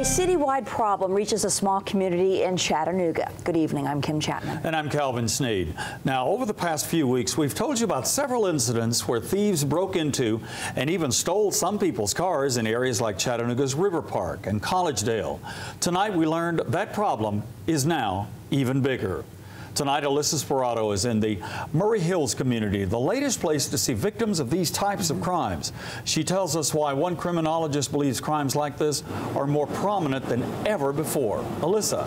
citywide problem reaches a small community in Chattanooga. Good evening, I'm Kim Chapman. And I'm Calvin Sneed. Now, over the past few weeks, we've told you about several incidents where thieves broke into and even stole some people's cars in areas like Chattanooga's River Park and Collegedale. Tonight, we learned that problem is now even bigger. Tonight, Alyssa Sperato is in the Murray Hills community, the latest place to see victims of these types of crimes. She tells us why one criminologist believes crimes like this are more prominent than ever before. Alyssa.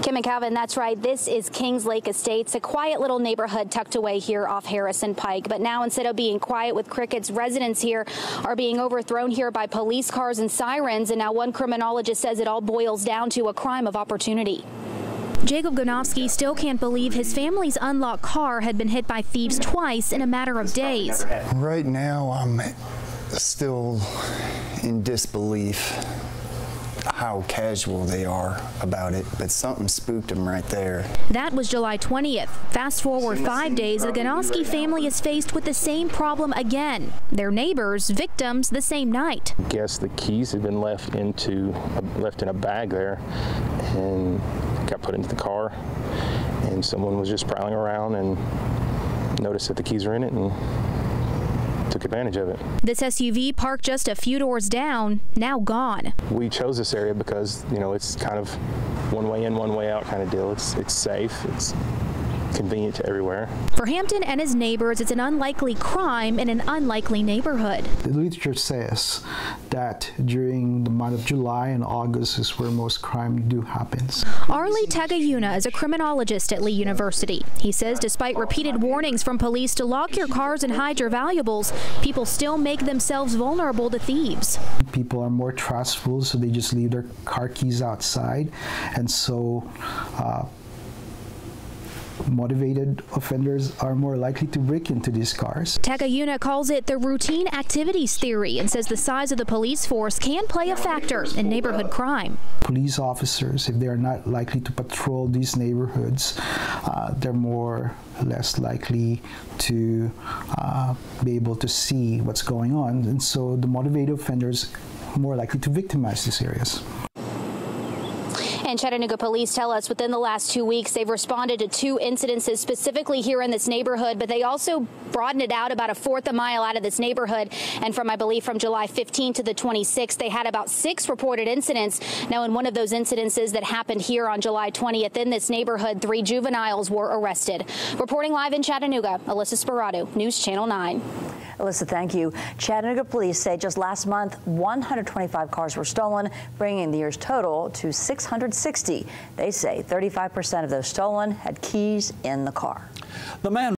Kim and Calvin, that's right. This is Kings Lake Estates, a quiet little neighborhood tucked away here off Harrison Pike. But now, instead of being quiet with crickets, residents here are being overthrown here by police cars and sirens. And now one criminologist says it all boils down to a crime of opportunity. Jacob Gonofsky still can't believe his family's unlocked car had been hit by thieves twice in a matter of days. Right now, I'm still in disbelief how casual they are about it, but something spooked them right there. That was July 20th. Fast forward 5 days, the Gonofsky family is faced with the same problem again. Their neighbors, victims, the same night. I guess the keys had been left in a bag there and got put into the car, and someone was just prowling around and noticed that the keys were in it and took advantage of it. This SUV parked just a few doors down, now gone. We chose this area because, you know, it's kind of one way in, one way out kind of deal. It's safe, it's convenient to everywhere. For Hampton and his neighbors, it's an unlikely crime in an unlikely neighborhood. The literature says that during the month of July and August is where most crime happens. Arlie Tagayuna is a criminologist at Lee University. He says despite repeated warnings from police to lock your cars and hide your valuables, people still make themselves vulnerable to thieves. People are more trustful, so they just leave their car keys outside, and so motivated offenders are more likely to break into these cars. Tagayuna calls it the routine activities theory and says the size of the police force can play a factor in neighborhood crime. Police officers, if they are not likely to patrol these neighborhoods, they're less likely to be able to see what's going on, and so the motivated offenders are more likely to victimize these areas. And Chattanooga police tell us within the last 2 weeks, they've responded to 2 incidences specifically here in this neighborhood, but they also broadened it out about a fourth a mile out of this neighborhood. And from, I believe, from July 15th to the 26th, they had about 6 reported incidents. Now, in one of those incidences that happened here on July 20th in this neighborhood, 3 juveniles were arrested. Reporting live in Chattanooga, Alyssa Sperato, News Channel 9. Alyssa, thank you. Chattanooga police say just last month, 125 cars were stolen, bringing the year's total to 660. They say 35% of those stolen had keys in the car. The man